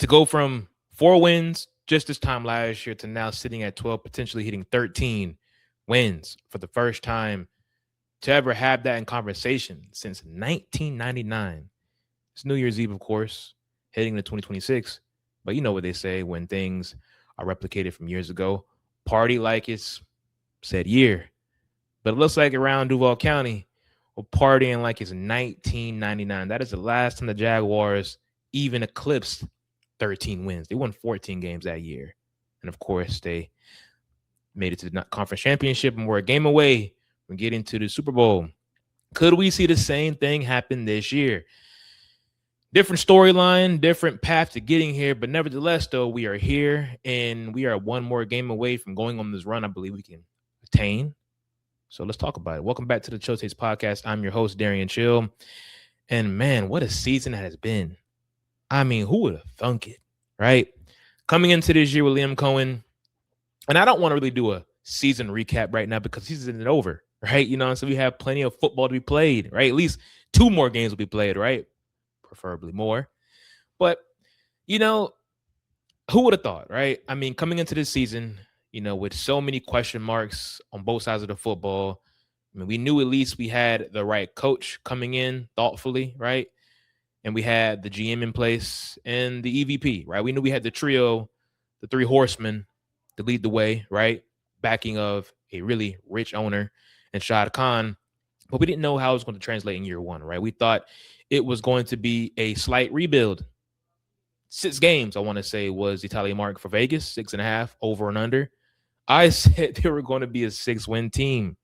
To go from 4 wins just this time last year to now sitting at 12, potentially hitting 13 wins for the first time to ever have that in conversation since 1999. It's New Year's Eve, of course, heading to 2026. But you know what they say when things are replicated from years ago. Party like it's said year. But it looks like around Duval County, we're partying like it's 1999. That is the last time the Jaguars even eclipsed 13 wins. They won 14 games that year. And of course, they made it to the conference championship and were a game away from getting to the Super Bowl. Could we see the same thing happen this year? Different storyline, different path to getting here, but nevertheless, though, we are here and we are one more game away from going on this run. I believe we can attain. So let's talk about it. Welcome back to the Chill Taste Podcast. I'm your host, Darian Chill. And man, what a season that has been. I mean, who would have thunk it, right? Coming into this year with Liam Cohen, and I don't want to really do a season recap right now because season is over, right? You know, so we have plenty of football to be played, right? At least 2 more games will be played, right? Preferably more. But, you know, who would have thought, right? I mean, coming into this season, you know, with so many question marks on both sides of the football, I mean, we knew at least we had the right coach coming in thoughtfully, right? And we had the GM in place and the EVP, right? We knew we had the trio, the 3 horsemen to lead the way, right? Backing of a really rich owner and Shad Khan. But we didn't know how it was going to translate in year 1, right? We thought it was going to be a slight rebuild. 6 games, I want to say, was the tally mark for Vegas, 6.5 over and under. I said they were going to be a 6-win team.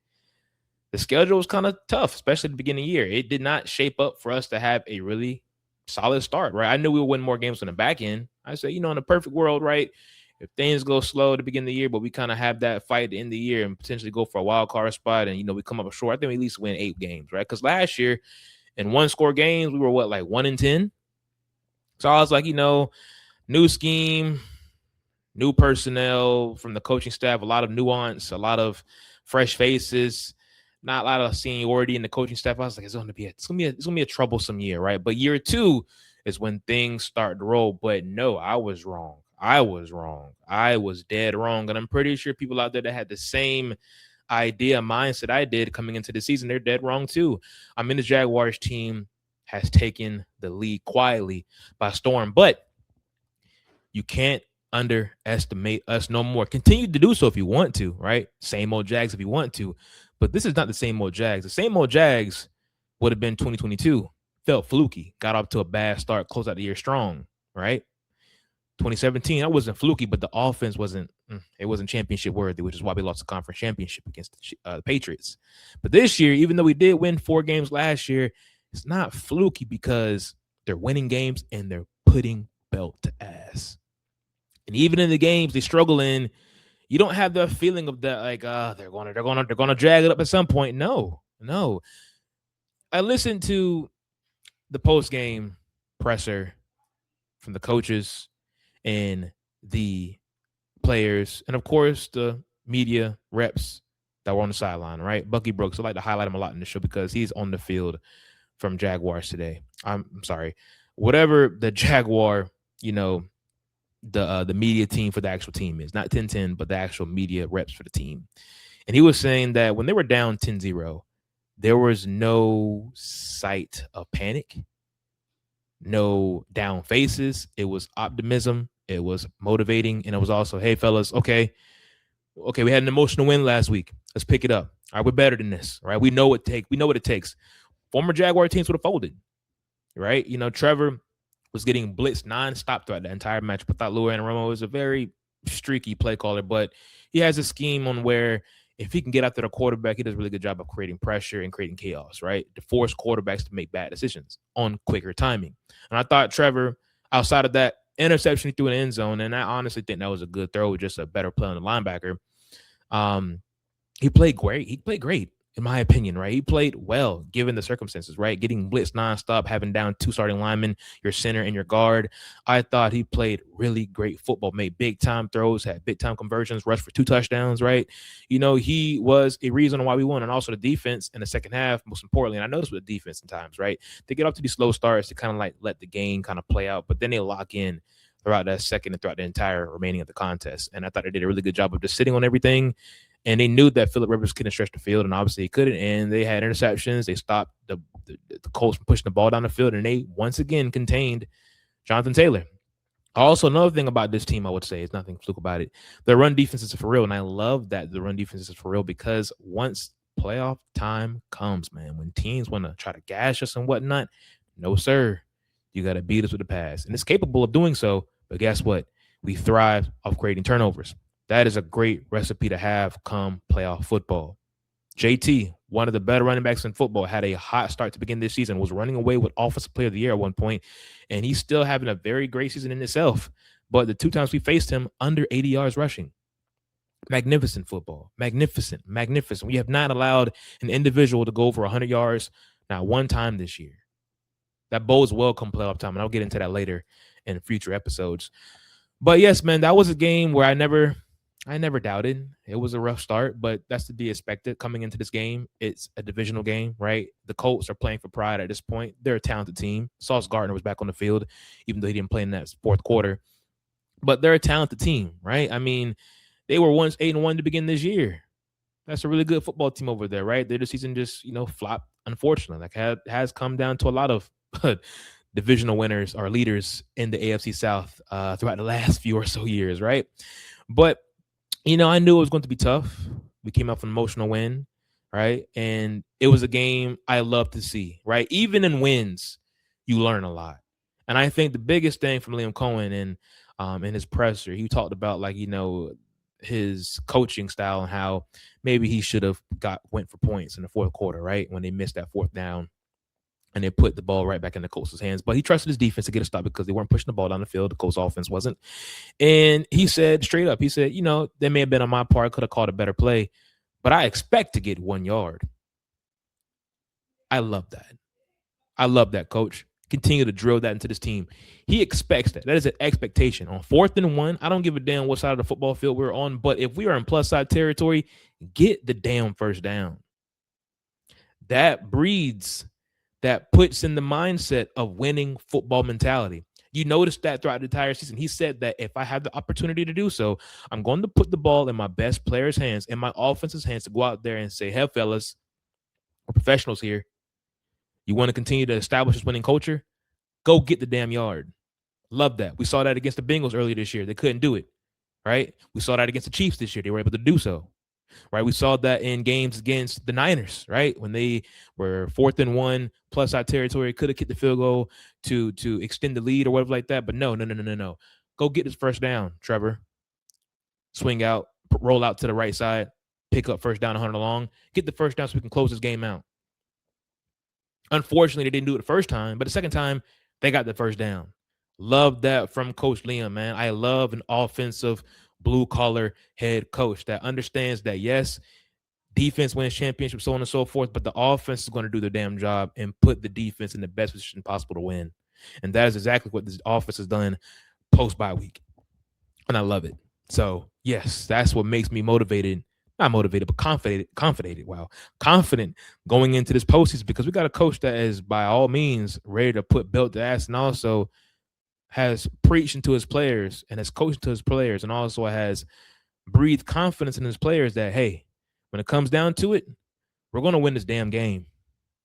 The schedule was kind of tough, especially at the beginning of the year. It did not shape up for us to have a really solid start, right? I knew we would win more games on the back end. I said, you know, in a perfect world, right, if things go slow at the beginning of the year, but we kind of have that fight at the end of the year and potentially go for a wild card spot and, you know, we come up short, I think we at least win 8 games, right? Because last year in 1-score games, we were what, like 1-10? So I was like, you know, new scheme, new personnel from the coaching staff, a lot of nuance, a lot of fresh faces, not a lot of seniority in the coaching staff. I was like, it's gonna be a troublesome year, right? But year 2 is when things start to roll. But no, I was wrong. I was dead wrong. And I'm pretty sure people out there that had the same idea, mindset I did coming into the season, they're dead wrong too. I mean, the Jaguars team has taken the league quietly by storm, but you can't underestimate us no more. Continue to do so if you want to, right? Same old Jags if you want to. But this is not the same old Jags. The same old Jags would have been 2022. Felt fluky. Got off to a bad start, closed out the year strong, right? 2017, that wasn't fluky, but the offense wasn't championship worthy, which is why we lost the conference championship against the Patriots. But this year, even though we did win 4 games last year, it's not fluky because they're winning games and they're putting belt to ass. And even in the games they struggle in, you don't have the feeling of that like they're gonna drag it up at some point. No. I listened to the post game presser from the coaches and the players, and of course the media reps that were on the sideline. Right, Bucky Brooks. I like to highlight him a lot in the show because he's on the field from Jaguars today. I'm sorry, whatever the Jaguar, you know, the media team for the actual team is, not 10-10, but the actual media reps for the team. And he was saying that when they were down 10-0, there was no sight of panic, no down faces. It was optimism. It was motivating. And it was also, hey, fellas, okay, we had an emotional win last week. Let's pick it up. All right, we're better than this. Right? We know what it takes. Former Jaguar teams would have folded. Right? You know, Trevor was getting blitzed nonstop throughout the entire match. But I thought Lou Anarumo was a very streaky play caller, but he has a scheme on where if he can get after the quarterback, he does a really good job of creating pressure and creating chaos, right? To force quarterbacks to make bad decisions on quicker timing. And I thought Trevor, outside of that interception he threw in the end zone, and I honestly think that was a good throw, just a better play on the linebacker. He played great. In my opinion, right? He played well given the circumstances, right? Getting blitzed nonstop, having down 2 starting linemen, your center and your guard. I thought he played really great football, made big time throws, had big time conversions, rushed for 2 touchdowns, right? You know, he was a reason why we won. And also the defense in the second half, most importantly, and I noticed with the defense sometimes, right? They get up to these slow starts to kind of like let the game kind of play out, but then they lock in. throughout that second and throughout the entire remaining of the contest. And I thought they did a really good job of just sitting on everything. And they knew that Philip Rivers couldn't stretch the field, and obviously he couldn't. And they had interceptions. They stopped the Colts from pushing the ball down the field, and they once again contained Jonathan Taylor. Also, another thing about this team, I would say, is nothing fluke about it. The run defense is for real, and I love that the run defense is for real because once playoff time comes, man, when teams want to try to gash us and whatnot, no, sir. You got to beat us with the pass. And it's capable of doing so, but guess what? We thrive off creating turnovers. That is a great recipe to have come playoff football. JT, one of the better running backs in football, had a hot start to begin this season, was running away with Offensive Player of the Year at one point, and he's still having a very great season in itself. But the 2 times we faced him, under 80 yards rushing. Magnificent football. Magnificent. Magnificent. We have not allowed an individual to go over 100 yards not one time this year. That bodes well come playoff time, and I'll get into that later in future episodes. But yes, man, that was a game where I never doubted. It was a rough start, but that's to be expected coming into this game. It's a divisional game, right? The Colts are playing for pride at this point. They're a talented team. Sauce Gardner was back on the field, even though he didn't play in that fourth quarter. But they're a talented team, right? I mean, they were once 8-1 to begin this year. That's a really good football team over there, right? Their season just, flopped, unfortunately. Like has come down to a lot of divisional winners or leaders in the AFC South throughout the last few or so years, right? But I knew it was going to be tough. We came off an emotional win, right? And it was a game I love to see, right? Even in wins, you learn a lot. And I think the biggest thing from Liam Cohen and in his presser, he talked about his coaching style and how maybe he should have went for points in the fourth quarter, right? When they missed that fourth down and they put the ball right back in the Colts' hands. But he trusted his defense to get a stop because they weren't pushing the ball down the field. The Colts offense wasn't. And he said straight up, they may have been on my part, could have called a better play, but I expect to get 1 yard. I love that. I love that, coach. Continue to drill that into this team. He expects that. That is an expectation. On 4th and 1, I don't give a damn what side of the football field we're on, but if we are in plus side territory, get the damn first down. That puts in the mindset of winning football mentality. You notice that throughout the entire season. He said that if I have the opportunity to do so, I'm going to put the ball in my best players' hands, in my offense's hands, to go out there and say, hey, fellas, we're professionals here. You want to continue to establish this winning culture? Go get the damn yard. Love that. We saw that against the Bengals earlier this year. They couldn't do it, right? We saw that against the Chiefs this year. They were able to do so, right? We saw that in games against the Niners, right? When they were 4th and 1, plus side territory, could have kicked the field goal to extend the lead or whatever like that. But no. Go get this first down, Trevor. Swing out, roll out to the right side, pick up first down 100 long. Get the first down so we can close this game out. Unfortunately, they didn't do it the first time, but the second time, they got the first down. Love that from Coach Liam, man. I love an offensive blue-collar head coach that understands that, yes, defense wins championships, so on and so forth, but the offense is going to do their damn job and put the defense in the best position possible to win. And that is exactly what this offense has done post-bye week. And I love it. So, yes, that's what makes me motivated. Not motivated, but confident going into this postseason, because we got a coach that is, by all means, ready to put belt to ass, and also has preached into his players and has coached to his players, and also has breathed confidence in his players that, hey, when it comes down to it, we're going to win this damn game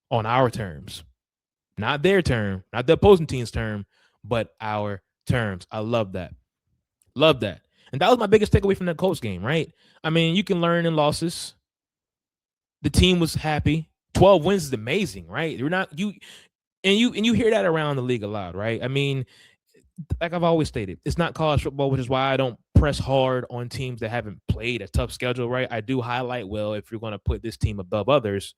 on our terms. Not their term, not the opposing team's term, but our terms. I love that. Love that. And that was my biggest takeaway from that Colts game, right? I mean, you can learn in losses. The team was happy. 12 wins is amazing, right? You hear that around the league a lot, right? I mean, like I've always stated, it's not college football, which is why I don't press hard on teams that haven't played a tough schedule, right? I do highlight, well, if you're going to put this team above others,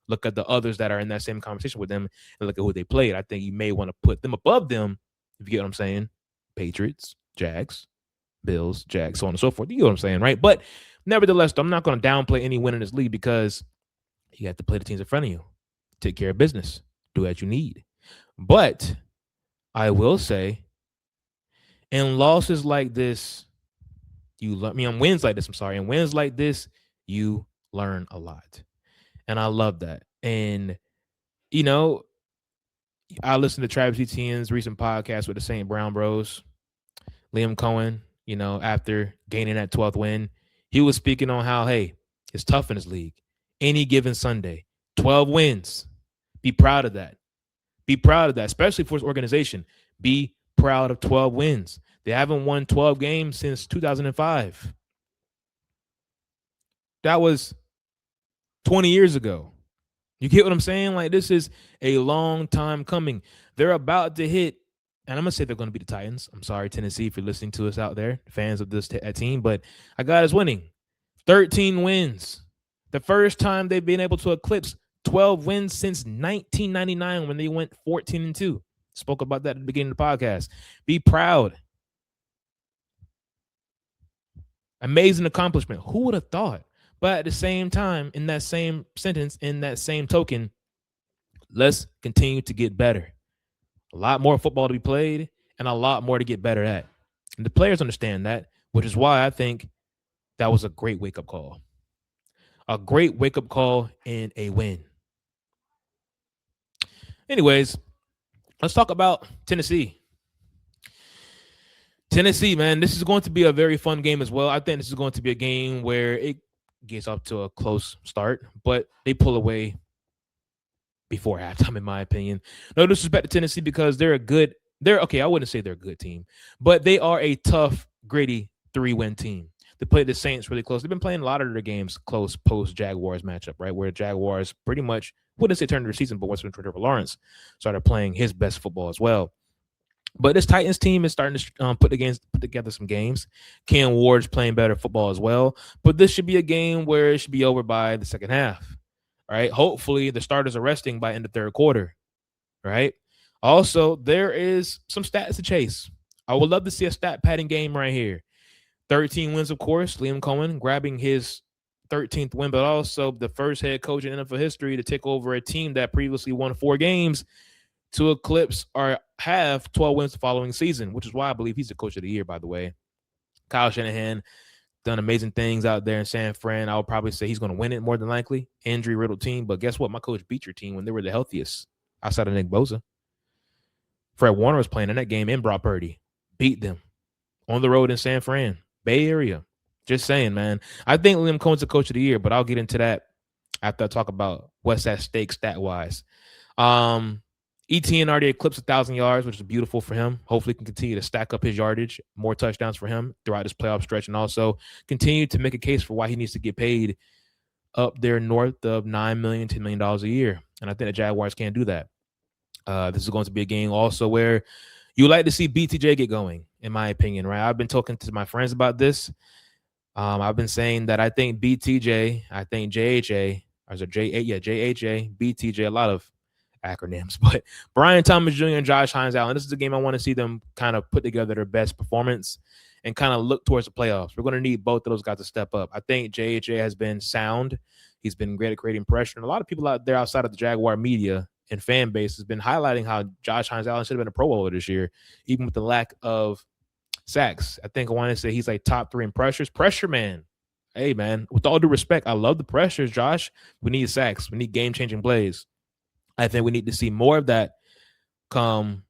look at the others that are in that same conversation with them and look at who they played. I think you may want to put them above them, if you get what I'm saying. Patriots, Jags, Bills, Jags, so on and so forth. You know what I'm saying, right? But nevertheless, I'm not going to downplay any win in this league, because you have to play the teams in front of you. Take care of business. Do what you need. But I will say, in losses like this, in wins like this, in wins like this, you learn a lot. And I love that. And, I listened to Travis Etienne's recent podcast with the St. Brown Bros. Liam Cohen, after gaining that 12th win, he was speaking on how, hey, it's tough in this league. Any given Sunday, 12 wins. Be proud of that. Be proud of that, especially for his organization. Be proud of 12 wins. They haven't won 12 games since 2005. That was 20 years ago. You get what I'm saying? Like, this is a long time coming. They're about to hit, and I'm going to say they're going to beat the Titans. I'm sorry, Tennessee, if you're listening to us out there, fans of this team, but I got us winning. 13 wins. The first time they've been able to eclipse 12 wins since 1999 when they went 14-2. Spoke about that at the beginning of the podcast. Be proud. Amazing accomplishment. Who would have thought? But at the same time, in that same sentence, in that same token, let's continue to get better. A lot more football to be played and a lot more to get better at. And the players understand that, which is why I think that was a great wake-up call. A great wake-up call and a win. Anyways, let's talk about Tennessee. Tennessee, man, this is going to be a very fun game as well. I think this is going to be a game where it gets up to a close start, but they pull away before halftime, in my opinion. No disrespect to Tennessee because they're okay, I wouldn't say they're a good team, but they are a tough, gritty 3-win team. They played the Saints really close. They've been playing a lot of their games close post-Jaguars matchup, right, where Jaguars pretty much, wouldn't say turned their season, but once Trevor Lawrence started playing his best football as well. But this Titans team is starting to put together some games. Cam Ward's playing better football as well. But this should be a game where it should be over by the second half. All right. Hopefully the starters are resting by end of third quarter. Right. Also, there is some stats to chase. I would love to see a stat padding game right here. 13 wins, of course. Liam Cohen grabbing his 13th win, but also the first head coach in NFL history to take over a team that previously won 4 games to eclipse or have 12 wins the following season, which is why I believe he's the coach of the year, by the way. Kyle Shanahan done amazing things out there in San Fran. I would probably say he's going to win it more than likely. Injury-riddled team, but guess what? My coach beat your team when they were the healthiest outside of Nick Bosa. Fred Warner was playing in that game in Brock Purdy. Beat them on the road in San Fran, Bay Area. Just saying, man. I think Liam Cohen's the coach of the year, but I'll get into that after I talk about what's at stake stat-wise. ETN already eclipsed 1,000 yards, which is beautiful for him. Hopefully, he can continue to stack up his yardage, more touchdowns for him throughout this playoff stretch, and also continue to make a case for why he needs to get paid up there north of $9 million, $10 million a year. And I think the Jaguars can't do that. This is going to be a game also where you like to see BTJ get going, in my opinion, right? I've been talking to my friends about this. I've been saying that I think BTJ, I think JHA, or is it JHA, BTJ, a lot of acronyms, but Brian Thomas Jr. and Josh Hines Allen. This is a game I want to see them kind of put together their best performance and kind of look towards the playoffs. We're going to need both of those guys to step up. I think JHA has been sound. He's been great at creating pressure. And a lot of people out there outside of the Jaguar media and fan base has been highlighting how Josh Hines Allen should have been a Pro Bowler this year, even with the lack of sacks. I think I want to say he's like top 3 in pressures. Pressure man. Hey, man, with all due respect, I love the pressures, Josh. We need sacks. We need game-changing plays. I think we need to see more of that come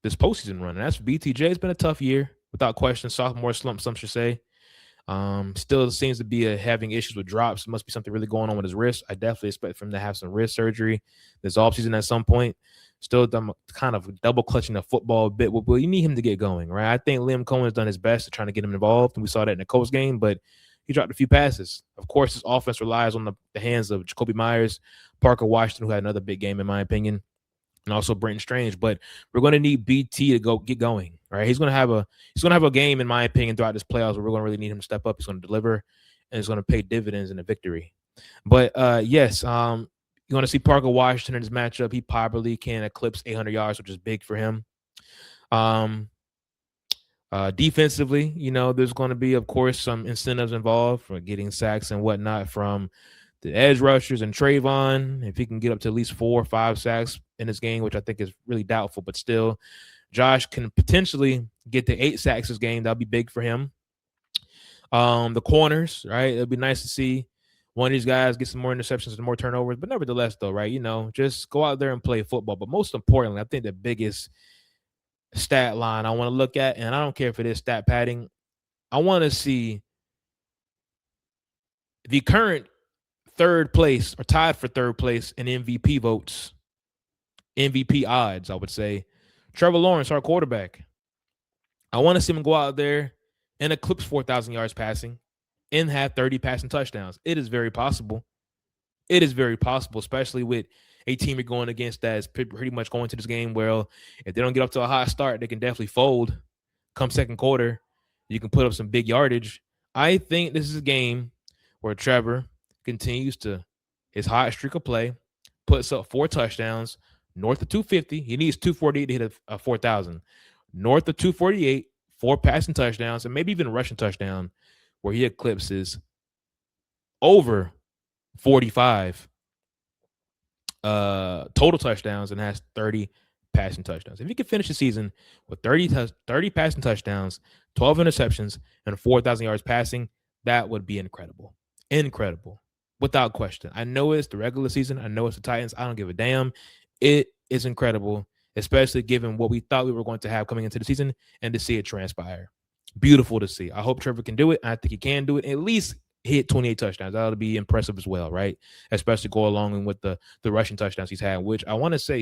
this postseason run. And that's for BTJ. It's been a tough year, without question. Sophomore slump, some should say. Still seems to be having issues with drops. It must be something really going on with his wrist. I definitely expect for him to have some wrist surgery this offseason at some point. Still kind of double clutching the football a bit. Well, you need him to get going, right? I think Liam Cohen has done his best to try to get him involved, and we saw that in the Colts game, but he dropped a few passes. Of course, his offense relies on the hands of Jacoby Myers, Parker Washington, who had another big game, in my opinion, and also Brenton Strange. But we're going to need BT to get going, right? He's going to have a game, in my opinion, throughout this playoffs where we're going to really need him to step up. He's going to deliver, and it's going to pay dividends in a victory. But yes, you're going to see Parker Washington in this matchup. He probably can eclipse 800 yards, which is big for him. Defensively, there's going to be, of course, some incentives involved for getting sacks and whatnot from the edge rushers and Trayvon. If he can get up to at least 4 or 5 sacks in this game, which I think is really doubtful, but still, Josh can potentially get to 8 sacks this game. That'll be big for him. The corners, right? It'll be nice to see one of these guys get some more interceptions and more turnovers, but nevertheless, though, right? Just go out there and play football. But most importantly, I think the biggest stat line I want to look at, and I don't care if it is stat padding. I want to see the current third place or tied for third place in MVP votes, MVP odds, I would say. Trevor Lawrence, our quarterback. I want to see him go out there and eclipse 4,000 yards passing and have 30 passing touchdowns. It is very possible. It is very possible, especially with a team you're going against that is pretty much going to this game. Well, if they don't get up to a hot start, they can definitely fold. Come second quarter, you can put up some big yardage. I think this is a game where Trevor continues to his hot streak of play, puts up 4 touchdowns, north of 250. He needs 248 to hit a 4,000. North of 248, 4 passing touchdowns, and maybe even a rushing touchdown where he eclipses over 45 total touchdowns and has 30 passing touchdowns. If he could finish the season with 30 passing touchdowns, 12 interceptions, and 4,000 yards passing, that would be incredible. Incredible. Without question. I know it's the regular season. I know it's the Titans. I don't give a damn. It is incredible, especially given what we thought we were going to have coming into the season and to see it transpire. Beautiful to see. I hope Trevor can do it. I think he can do it. At least hit 28 touchdowns. That'll be impressive as well, right? Especially go along with the rushing touchdowns he's had, which I want to say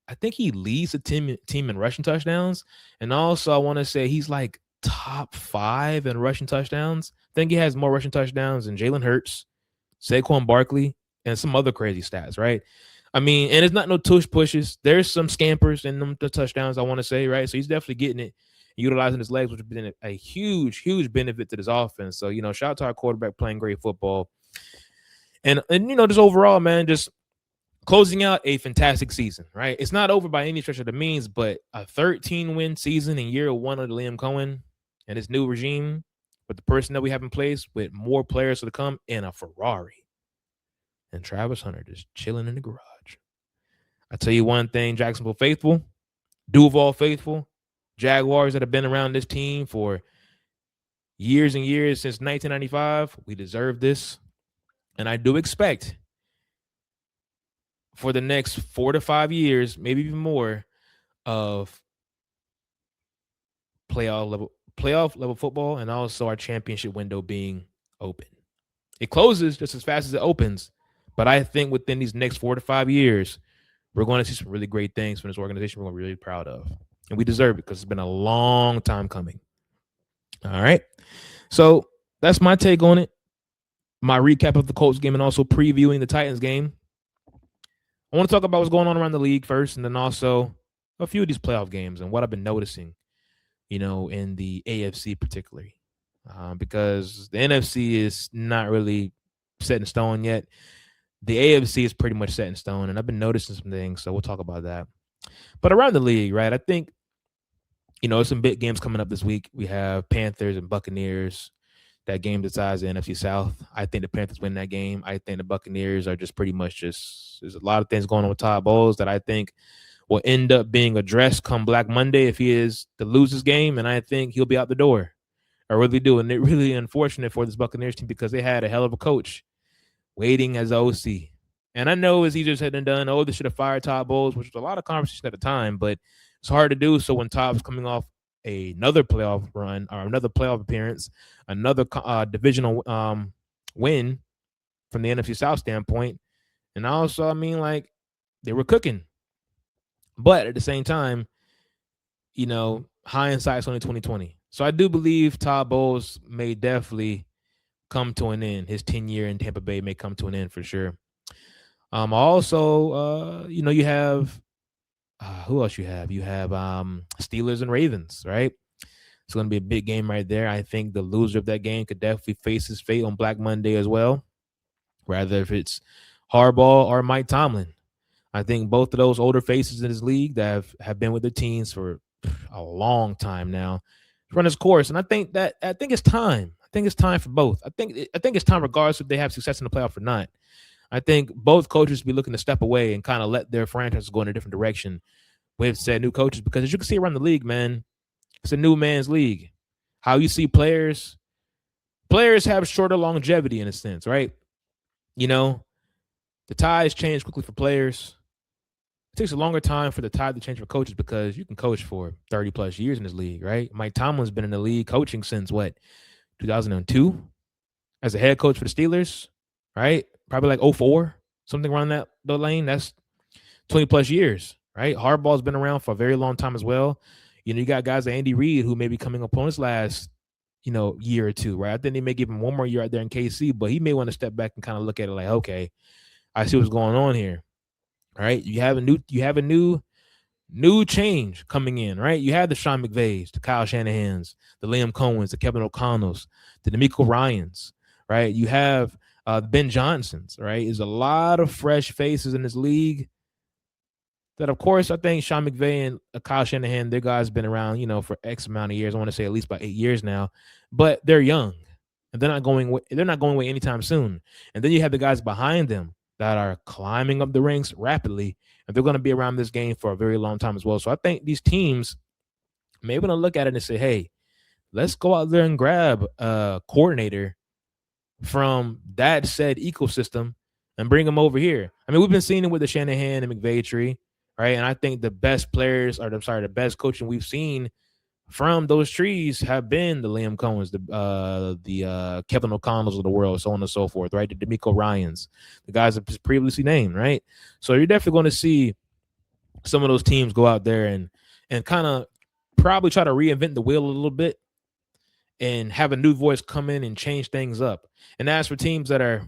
I think he leads the team in rushing touchdowns. And also I want to say he's like top 5 in rushing touchdowns. I think he has more rushing touchdowns than Jalen Hurts, Saquon Barkley, and some other crazy stats, right? I mean, and it's not no tush pushes. There's some scampers in them the touchdowns, I want to say, right? So he's definitely getting it, utilizing his legs, which has been a huge, huge benefit to this offense. So, shout out to our quarterback playing great football. And just overall, man, just closing out a fantastic season, right? It's not over by any stretch of the means, but a 13-win season in year 1 of Liam Cohen and his new regime with the person that we have in place with more players to come in a Ferrari. And Travis Hunter just chilling in the garage. I tell you one thing, Jacksonville faithful, Duval faithful, Jaguars that have been around this team for years and years since 1995, we deserve this. And I do expect for the next 4 to 5 years, maybe even more, of playoff level football and also our championship window being open. It closes just as fast as it opens, but I think within these next 4 to 5 years, we're going to see some really great things from this organization we're really proud of. And we deserve it because it's been a long time coming. All right. So that's my take on it. My recap of the Colts game and also previewing the Titans game. I want to talk about what's going on around the league first, and then also a few of these playoff games and what I've been noticing, in the AFC particularly, because the NFC is not really set in stone yet. The AFC is pretty much set in stone, and I've been noticing some things, so we'll talk about that. But around the league, right, I think, some big games coming up this week. We have Panthers and Buccaneers. That game decides the NFC South. I think the Panthers win that game. I think the Buccaneers are just pretty much there's a lot of things going on with Todd Bowles that I think will end up being addressed come Black Monday if he is to lose his game, and I think he'll be out the door. I really do, and it's really unfortunate for this Buccaneers team because they had a hell of a coach waiting as OC. And I know it's easier said than done. They should have fired Todd Bowles, which was a lot of conversation at the time, but it's hard to do. So when Todd's coming off another playoff run or another playoff appearance, another divisional win from the NFC South standpoint, and also, they were cooking. But at the same time, hindsight's only 2020. So I do believe Todd Bowles may definitely come to an end. His 10-year in Tampa Bay may come to an end for sure. Also, you have who else you have? You have Steelers and Ravens, right? It's going to be a big game right there. I think the loser of that game could definitely face his fate on Black Monday as well, rather if it's Harbaugh or Mike Tomlin. I think both of those older faces in this league that have been with the teams for a long time now run its course, and I think it's time. I think it's time for both. I think it's time regardless if they have success in the playoff or not. I think both coaches be looking to step away and kind of let their franchises go in a different direction with said new coaches, because as you can see around the league, man, it's a new man's league. How you see players have shorter longevity in a sense, right? The ties change quickly for players. takes a longer time for the tide to change for coaches because you can coach for 30 plus years in this league, right? Mike Tomlin's been in the league coaching since what, 2002 as a head coach for the Steelers, right? Probably like '04, something around that the lane. That's 20 plus years, right? Harbaugh's been around for a very long time as well. You got guys like Andy Reid who may be coming up on his last, year or two, right? I think they may give him one more year out there in KC, but he may want to step back and kind of look at it like, okay, I see what's going on here. Right? You have a new change coming in, right? You have the Sean McVays, the Kyle Shanahans, the Liam Cohens, the Kevin O'Connells, the DeMeco Ryans, right? You have Ben Johnsons, right? There's a lot of fresh faces in this league that, of course, I think Sean McVay and Kyle Shanahan, their guys been around, for X amount of years. I want to say at least about 8 years now, but they're young and they're not going away anytime soon. And then you have the guys behind them that are climbing up the ranks rapidly, and they're going to be around this game for a very long time as well. So I think these teams may want to look at it and say, hey, let's go out there and grab a coordinator from that said ecosystem and bring them over here. I mean, we've been seeing it with the Shanahan and McVay tree, right? And I think the best the best coaching we've seen from those trees have been the Liam Cohens, the Kevin O'Connells of the world, so on and so forth, right? The DeMeco Ryans, the guys that previously named, right? So you're definitely going to see some of those teams go out there and kind of probably try to reinvent the wheel a little bit and have a new voice come in and change things up. And as for teams that are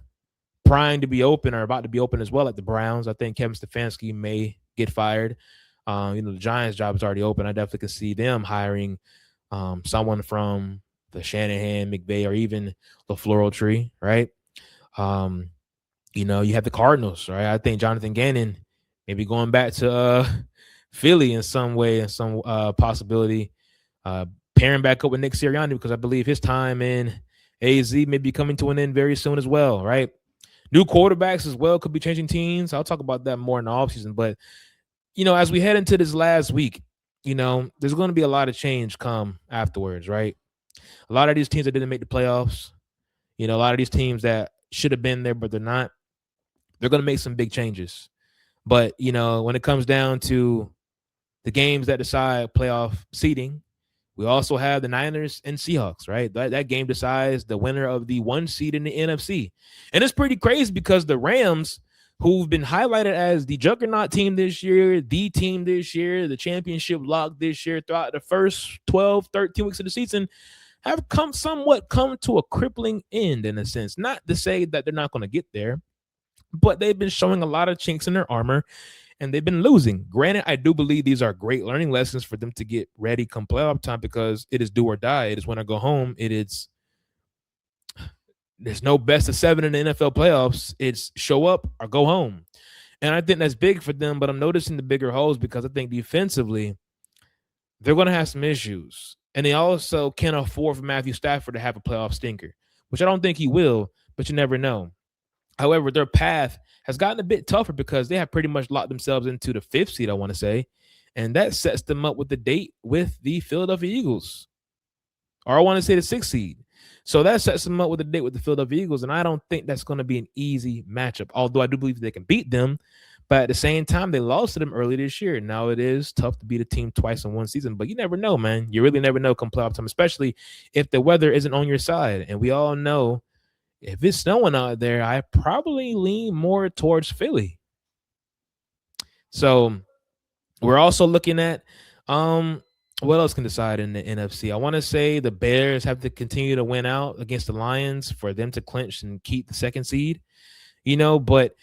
primed to be open or about to be open as well, like the Browns, I think Kevin Stefanski may get fired. The Giants' job is already open. I definitely can see them hiring someone from the Shanahan, McVay, or even the Floral Tree, right? You have the Cardinals, right? I think Jonathan Gannon maybe going back to Philly in some way, and some possibility, pairing back up with Nick Sirianni, because I believe his time in AZ may be coming to an end very soon as well, right? New quarterbacks as well could be changing teams. I'll talk about that more in the offseason, but as we head into this last week, there's going to be a lot of change come afterwards, right? A lot of these teams that didn't make the playoffs, a lot of these teams that should have been there, but they're not, they're going to make some big changes. But, when it comes down to the games that decide playoff seeding, we also have the Niners and Seahawks, right? That game decides the winner of the 1 seed in the NFC. And it's pretty crazy because the Rams, who've been highlighted as the juggernaut team this year, the team this year, the championship lock this year throughout the first 12, 13 weeks of the season, have come to a crippling end in a sense. Not to say that they're not going to get there, but they've been showing a lot of chinks in their armor, and they've been losing. Granted, I do believe these are great learning lessons for them to get ready come playoff time, because it is do or die. It is win or go home. There's no best of 7 in the NFL playoffs. It's show up or go home. And I think that's big for them, but I'm noticing the bigger holes because I think defensively, they're going to have some issues. And they also can't afford for Matthew Stafford to have a playoff stinker, which I don't think he will, but you never know. However, their path has gotten a bit tougher because they have pretty much locked themselves into the 5th seed, I want to say. And that sets them up with the date with the Philadelphia Eagles. Or I want to say the 6th seed. So that sets them up with a date with the Philadelphia Eagles, and I don't think that's going to be an easy matchup, although I do believe they can beat them. But at the same time, they lost to them early this year. Now it is tough to beat a team twice in one season, but you never know, man. You really never know come playoff time, especially if the weather isn't on your side. And we all know if it's snowing out there, I probably lean more towards Philly. So we're also looking at what else can decide in the NFC? I want to say the Bears have to continue to win out against the Lions for them to clinch and keep the 2nd seed, but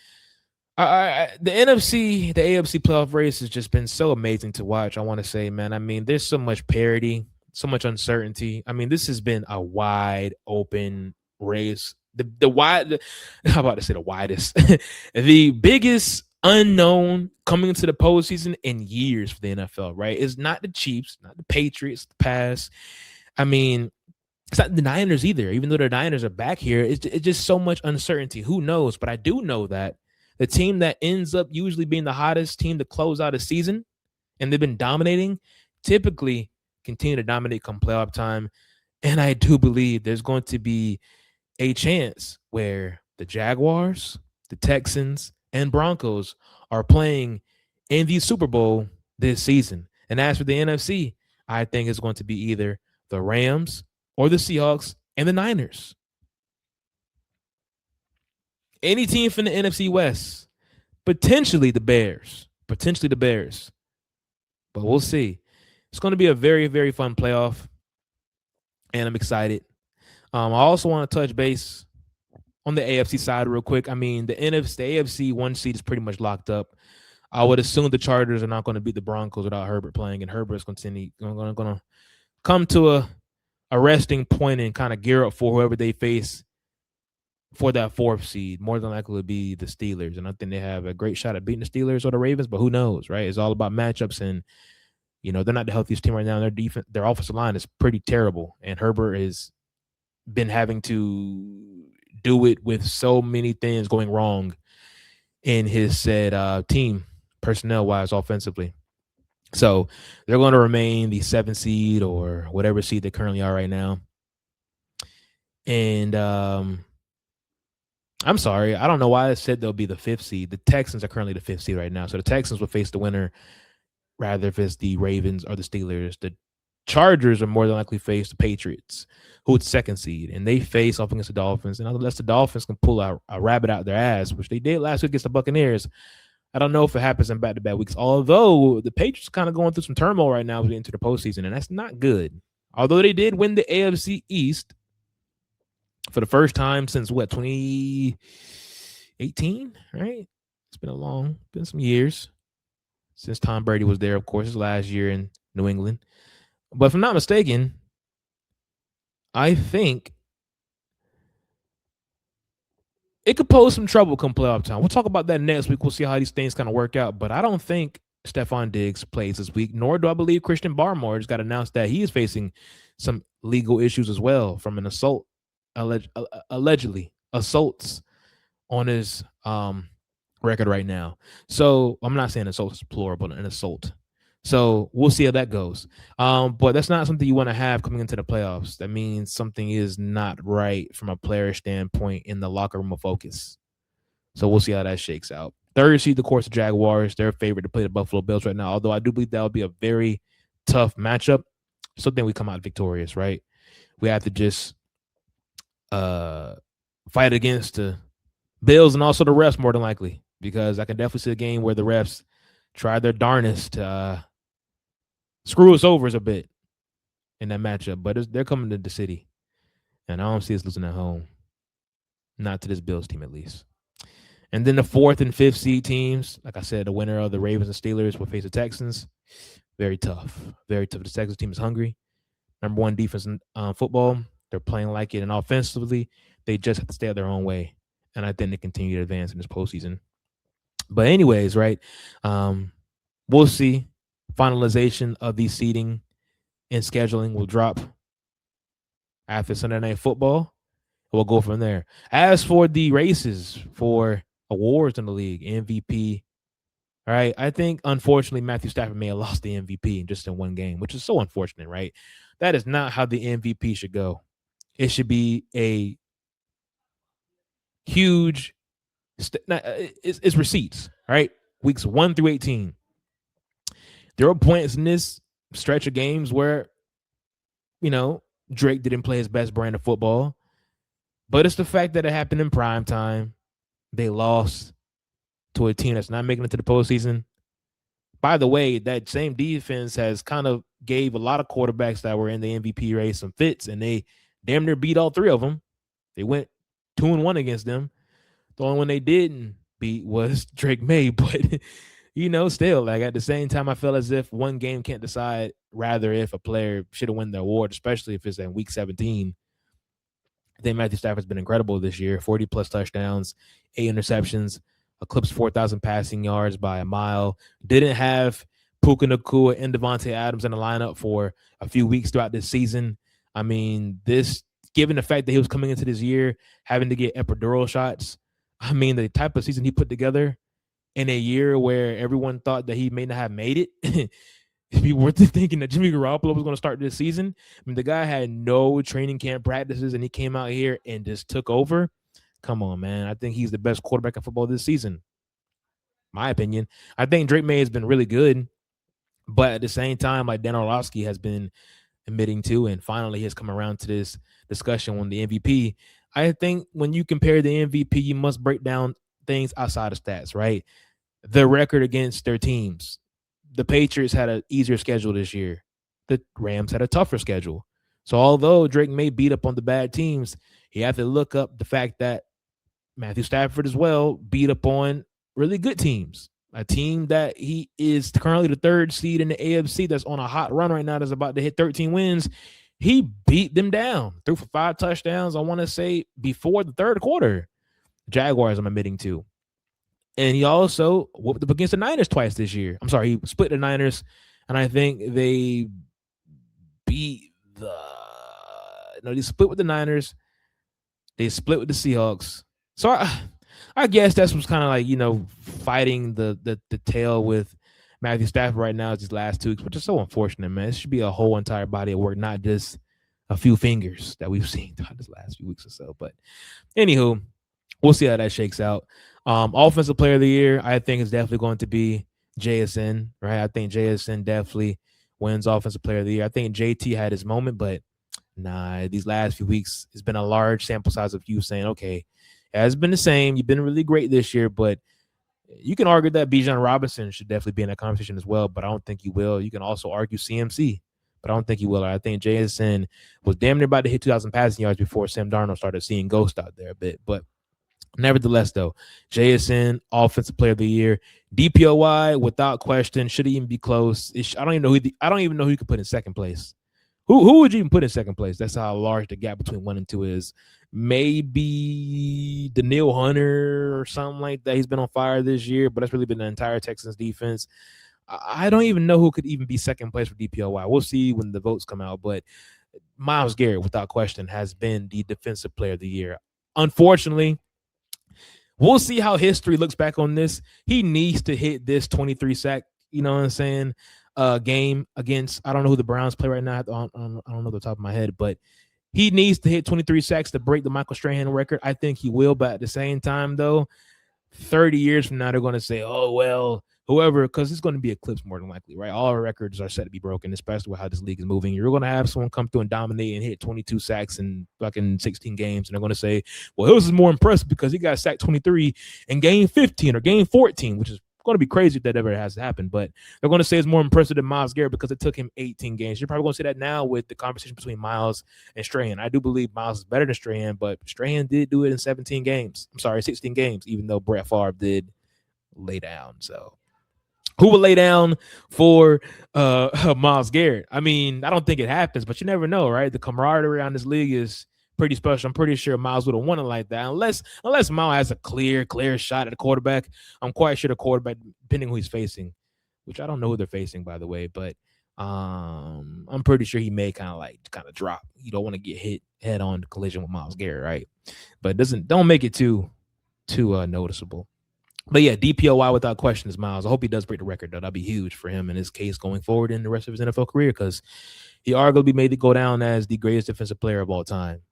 the NFC, the AFC playoff race has just been so amazing to watch. I want to say, man, I mean, there's so much parity, so much uncertainty. I mean, this has been a wide open race. How about to say the widest, the biggest unknown coming into the postseason in years for the NFL, right? It's not the Chiefs, not the Patriots, the Pats. I mean, it's not the Niners either, even though the Niners are back here. It's just so much uncertainty. Who knows? But I do know that the team that ends up usually being the hottest team to close out a season, and they've been dominating, typically continue to dominate come playoff time. And I do believe there's going to be a chance where the Jaguars, the Texans, and Broncos are playing in the Super Bowl this season. And as for the NFC, I think it's going to be either the Rams or the Seahawks and the Niners. Any team from the NFC West, potentially the Bears, but we'll see. It's going to be a very, very fun playoff, and I'm excited. I also want to touch base on the AFC side real quick. I mean, the AFC one seed is pretty much locked up. I would assume the Chargers are not going to beat the Broncos without Herbert playing, and Herbert's going to come to a resting point and kind of gear up for whoever they face for that fourth seed. More than likely would be the Steelers, and I think they have a great shot at beating the Steelers or the Ravens, but who knows, right? It's all about matchups, and they're not the healthiest team right now. Their defense, their offensive line is pretty terrible, and Herbert has been having to do it with so many things going wrong in his said team, personnel-wise, offensively. So they're going to remain the 7th seed or whatever seed they currently are right now. And I'm sorry, I don't know why I said they'll be the 5th seed. The Texans are currently the 5th seed right now. So the Texans will face the winner, rather if it's the Ravens or the Steelers. The Chargers are more than likely face the Patriots, who is 2nd seed, and they face off against the Dolphins. And unless the Dolphins can pull a rabbit out their ass, which they did last week against the Buccaneers, I don't know if it happens in back-to-back weeks. Although the Patriots are kind of going through some turmoil right now as we enter the postseason, and that's not good. Although they did win the AFC East for the first time since 2018, right? It's been some years since Tom Brady was there, of course, his last year in New England. But if I'm not mistaken, I think it could pose some trouble come playoff time. We'll talk about that next week. We'll see how these things kind of work out. But I don't think Stefon Diggs plays this week, nor do I believe Christian Barmore just got announced that he is facing some legal issues as well from an assault, allegedly assaults on his record right now. So I'm not saying assault is plural, but an assault. So we'll see how that goes. But that's not something you want to have coming into the playoffs. That means something is not right from a player standpoint in the locker room of focus. So we'll see how that shakes out. 3rd seed, of course, the Jaguars. They're favored to play the Buffalo Bills right now, although I do believe that will be a very tough matchup. Still think we come out victorious, right? We have to just fight against the Bills and also the refs more than likely, because I can definitely see a game where the refs try their darnest to screw us over a bit in that matchup. But they're coming to the city, and I don't see us losing at home. Not to this Bills team, at least. And then the 4th and 5th seed teams, like I said, the winner of the Ravens and Steelers will face the Texans. Very tough. Very tough. The Texans team is hungry. Number 1 defense in football. They're playing like it. And offensively, they just have to stay out their own way. And I think they continue to advance in this postseason. But anyways, right, we'll see. Finalization of the seeding and scheduling will drop after Sunday Night Football. We'll go from there. As for the races for awards in the league, MVP, all right, I think, unfortunately, Matthew Stafford may have lost the MVP just in one game, which is so unfortunate, right? That is not how the MVP should go. It should be a huge it's receipts, right? Weeks 1 through 18. There are points in this stretch of games where, Drake didn't play his best brand of football, but it's the fact that it happened in prime time. They lost to a team that's not making it to the postseason. By the way, that same defense has kind of gave a lot of quarterbacks that were in the MVP race some fits, and they damn near beat all 3 of them. They went 2-1 against them. The only one they didn't beat was Drake May, but still, like, at the same time, I feel as if one game can't decide rather if a player should have won the award, especially if it's in week 17. I think Matthew Stafford's been incredible this year. 40-plus touchdowns, 8 interceptions, eclipsed 4,000 passing yards by a mile. Didn't have Puka Nacua and Devontae Adams in the lineup for a few weeks throughout this season. I mean, given the fact that he was coming into this year having to get epidural shots, I mean, the type of season he put together in a year where everyone thought that he may not have made it. People were thinking that Jimmy Garoppolo was going to start this season. I mean, the guy had no training camp practices, and he came out here and just took over. Come on, man. I think he's the best quarterback in football this season. my opinion. I think Drake May has been really good, but at the same time, like Dan Orlovsky has been admitting to, and finally has come around to this discussion on the MVP. I think when you compare the MVP, you must break down things outside of stats, right? The record against their teams. The Patriots had an easier schedule this year. The Rams had a tougher schedule. So although Drake may beat up on the bad teams, he had to look up the fact that Matthew Stafford as well beat up on really good teams. A team that he is currently the third seed in the AFC that's on a hot run right now that's about to hit 13 wins. He beat them down, threw for 5 touchdowns, I want to say, before the third quarter. Jaguars, I'm admitting to. And he also whooped up against the Niners twice this year. I'm sorry, he split the Niners, and I think they beat the. No, they split with the Niners. They split with the Seahawks. So I guess that's what's kind of like, fighting the tail with Matthew Stafford right now is these last 2 weeks, which is so unfortunate, man. It should be a whole entire body of work, not just a few fingers that we've seen throughout this last few weeks or so. But anywho, we'll see how that shakes out. Offensive player of the year, I think is definitely going to be JSN, right? I think JSN definitely wins offensive player of the year. I think JT had his moment, but nah, these last few weeks, it's been a large sample size of you saying, okay, it has been the same. You've been really great this year, but you can argue that Bijan Robinson should definitely be in that conversation as well, but I don't think he will. You can also argue CMC, but I don't think he will. I think JSN was damn near about to hit 2,000 passing yards before Sam Darnold started seeing ghosts out there a bit, but nevertheless, though, JSN, Offensive Player of the Year, DPOY, without question, should even be close. I don't even know who you could put in second place. Who would you even put in second place? That's how large the gap between 1 and 2 is. Maybe Daniil Hunter or something like that. He's been on fire this year, but that's really been the entire Texans defense. I don't even know who could even be second place for DPOY. We'll see when the votes come out, but Myles Garrett, without question, has been the Defensive Player of the Year. Unfortunately, we'll see how history looks back on this. He needs to hit this 23 sack, you know what I'm saying, game against, I don't know who the Browns play right now. I don't know the top of my head, but he needs to hit 23 sacks to break the Michael Strahan record. I think he will, but at the same time, though, 30 years from now, they're going to say, oh, well, whoever, because it's going to be eclipsed more than likely, right? All our records are set to be broken, especially with how this league is moving. You're going to have someone come through and dominate and hit 22 sacks in fucking 16 games, and they're going to say, well, Hills is more impressive because he got sacked 23 in game 15 or game 14, which is going to be crazy if that ever has to happen. But they're going to say it's more impressive than Myles Garrett because it took him 18 games. You're probably going to say that now with the conversation between Myles and Strahan. I do believe Myles is better than Strahan, but Strahan did do it in 16 games, even though Brett Favre did lay down. So who would lay down for Myles Garrett? I mean, I don't think it happens, but you never know, right? The camaraderie around this league is pretty special. I'm pretty sure Myles would have won it like that, unless Myles has a clear shot at the quarterback. I'm quite sure the quarterback, depending who he's facing, which I don't know who they're facing, by the way, but I'm pretty sure he may kind of drop. You don't want to get hit head on collision with Myles Garrett, right? But don't make it too noticeable. But yeah, DPOY without question is Myles. I hope he does break the record, though. That'd be huge for him in his case going forward in the rest of his NFL career, because he arguably made it go down as the greatest defensive player of all time.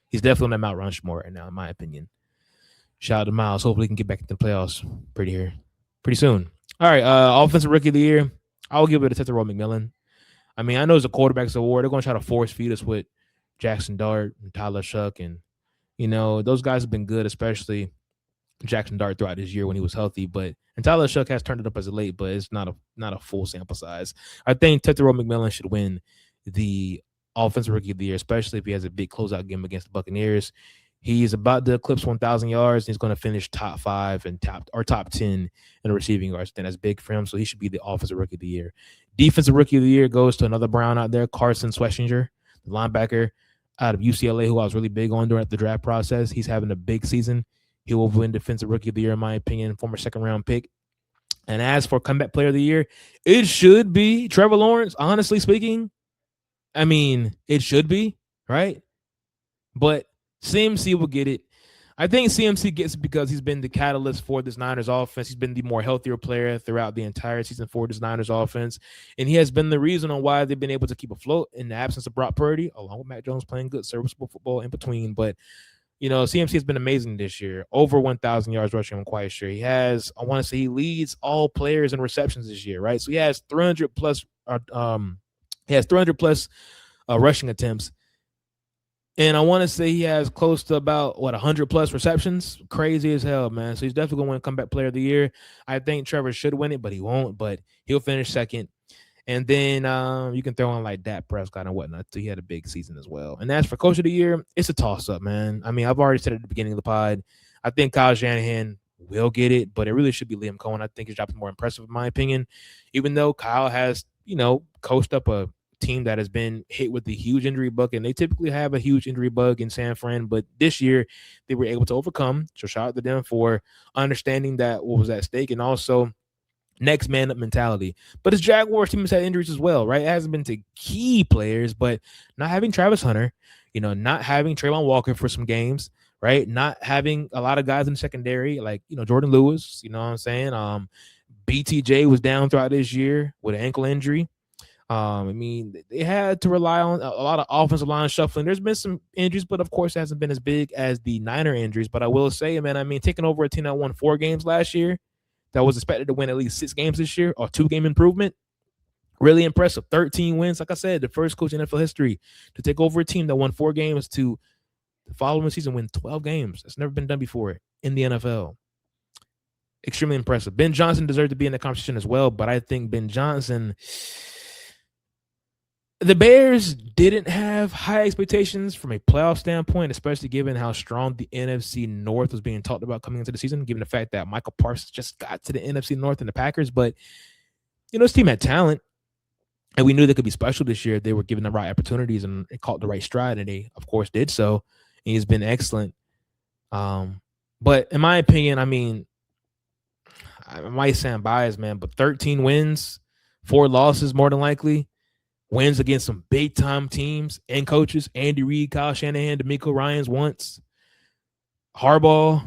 He's definitely on that Mount Rushmore right now, in my opinion. Shout out to Myles. Hopefully he can get back into the playoffs pretty soon. All right, Offensive Rookie of the Year. I'll give it to Tetairoa McMillan. I mean, I know it's a quarterback's award. They're going to try to force feed us with Jackson Dart and Tyler Shough, and, those guys have been good, especially Jackson Dart throughout this year when he was healthy, and Tyler Shough has turned it up as of late, but it's not a full sample size. I think Tetairoa McMillan should win the Offensive Rookie of the Year, especially if he has a big closeout game against the Buccaneers. He's about to eclipse 1,000 yards. He's going to finish top 5 and top 10 in the receiving yards. Then that's big for him, so he should be the Offensive Rookie of the Year. Defensive Rookie of the Year goes to another Brown out there, Carson Schwarzenegger, the linebacker out of UCLA, who I was really big on during the draft process. He's having a big season. He will win Defensive Rookie of the Year, in my opinion, former second-round pick. And as for Comeback Player of the Year, it should be Trevor Lawrence, honestly speaking. I mean, it should be, right? But CMC will get it. I think CMC gets it because he's been the catalyst for this Niners offense. He's been the more healthier player throughout the entire season for this Niners offense. And he has been the reason on why they've been able to keep afloat in the absence of Brock Purdy, along with Mac Jones playing good, serviceable football in between. But CMC has been amazing this year. Over 1,000 yards rushing, I'm quite sure. I want to say he leads all players in receptions this year, right? So he has 300 plus, rushing attempts. And I want to say he has close to about 100 plus receptions. Crazy as hell, man. So he's definitely going to win comeback player of the year. I think Trevor should win it, but he won't. But he'll finish second. And then you can throw in like Dak Prescott and whatnot too. He had a big season as well. And as for coach of the year, it's a toss up, man. I mean, I've already said it at the beginning of the pod. I think Kyle Shanahan will get it, but it really should be Liam Cohen. I think his job is more impressive, in my opinion. Even though Kyle has, coached up a team that has been hit with the huge injury bug, and they typically have a huge injury bug in San Fran, but this year they were able to overcome. So shout out to them for understanding that what was at stake, and also next man up mentality. But his Jaguars team has had injuries as well, right? It hasn't been to key players, but not having Travis Hunter, not having Trayvon Walker for some games, right? Not having a lot of guys in the secondary, like, Jordan Lewis, you know what I'm saying? BTJ was down throughout this year with an ankle injury. I mean, they had to rely on a lot of offensive line shuffling. There's been some injuries, but of course, it hasn't been as big as the Niner injuries. But I will say, man, I mean, taking over a team that won 4 games last year, that was expected to win at least 6 games this year, or 2-game improvement. Really impressive. 13 wins. Like I said, the first coach in NFL history to take over a team that won 4 games to the following season win 12 games. That's never been done before in the NFL. Extremely impressive. Ben Johnson deserved to be in the conversation as well, but I think Ben Johnson, the Bears didn't have high expectations from a playoff standpoint, especially given how strong the NFC North was being talked about coming into the season, given the fact that Michael Parsons just got to the NFC North and the Packers. But, this team had talent, and we knew they could be special this year. They were given the right opportunities and caught the right stride, and they, of course, did so. And he's been excellent. But in my opinion, I mean, I might sound biased, man, but 13 wins, 4 losses more than likely. Wins against some big-time teams and coaches. Andy Reid, Kyle Shanahan, DeMeco Ryans once. Harbaugh.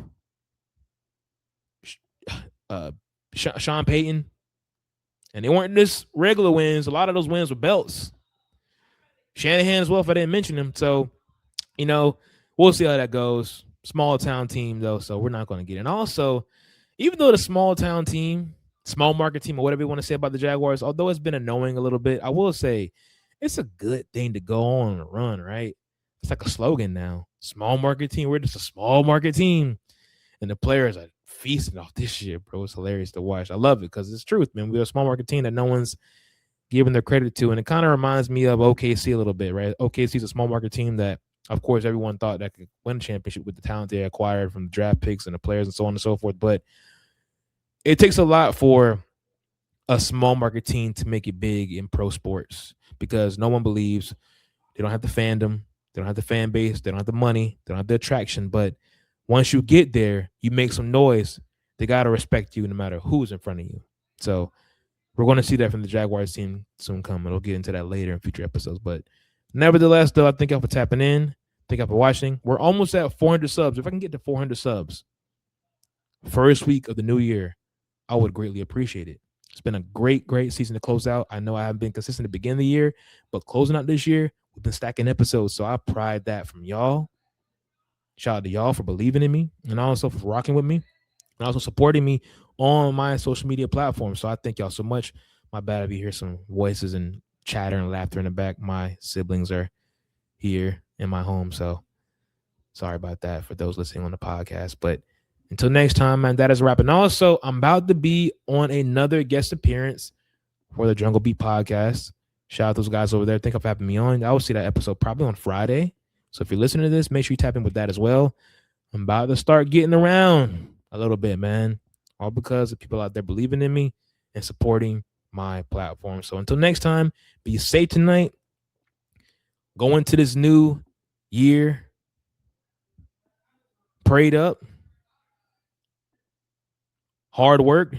Sean Payton. And they weren't just regular wins. A lot of those wins were belts. Shanahan as well, if I didn't mention him. So, we'll see how that goes. Small-town team, though, so we're not going to get in. Also, even though the small-town team, small market team, or whatever you want to say about the Jaguars, although it's been annoying a little bit, I will say it's a good thing to go on and run, right? It's like a slogan now. Small market team. We're just a small market team. And the players are feasting off this shit, bro. It's hilarious to watch. I love it because it's truth, man. We're a small market team that no one's giving their credit to. And it kind of reminds me of OKC a little bit, right? OKC is a small market team that, of course, everyone thought that could win a championship with the talent they acquired from the draft picks and the players and so on and so forth. But it takes a lot for a small market team to make it big in pro sports because no one believes. They don't have the fandom, they don't have the fan base, they don't have the money, they don't have the attraction. But once you get there, you make some noise, they got to respect you no matter who's in front of you. So we're going to see that from the Jaguars team soon coming. We'll get into that later in future episodes. But nevertheless, though, I thank y'all for tapping in. Thank y'all for watching. We're almost at 400 subs. If I can get to 400 subs first week of the new year, I would greatly appreciate it. It's been a great, great season to close out. I know I haven't been consistent at the beginning of the year, but closing out this year, we've been stacking episodes. So I pride that from y'all. Shout out to y'all for believing in me and also for rocking with me and also supporting me on my social media platforms. So I thank y'all so much. My bad if you hear some voices and chatter and laughter in the back. My siblings are here in my home. So sorry about that for those listening on the podcast. But until next time, man, that is a wrap. And also, I'm about to be on another guest appearance for the Jungle Beat podcast. Shout out those guys over there. Thank you for having me on. I will see that episode probably on Friday. So if you're listening to this, make sure you tap in with that as well. I'm about to start getting around a little bit, man. All because of people out there believing in me and supporting my platform. So until next time, be safe tonight. Go into this new year prayed up. Hard work,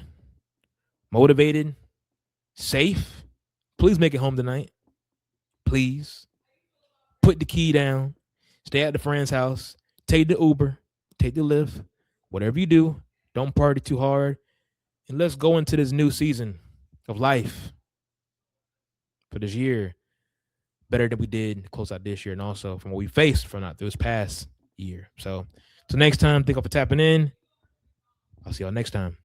motivated, safe. Please make it home tonight. Please. Put the key down. Stay at the friend's house. Take the Uber. Take the Lyft. Whatever you do, don't party too hard. And let's go into this new season of life for this year better than we did to close out this year and also from what we faced from this past year. So, till next time, thank you for tapping in. I'll see y'all next time.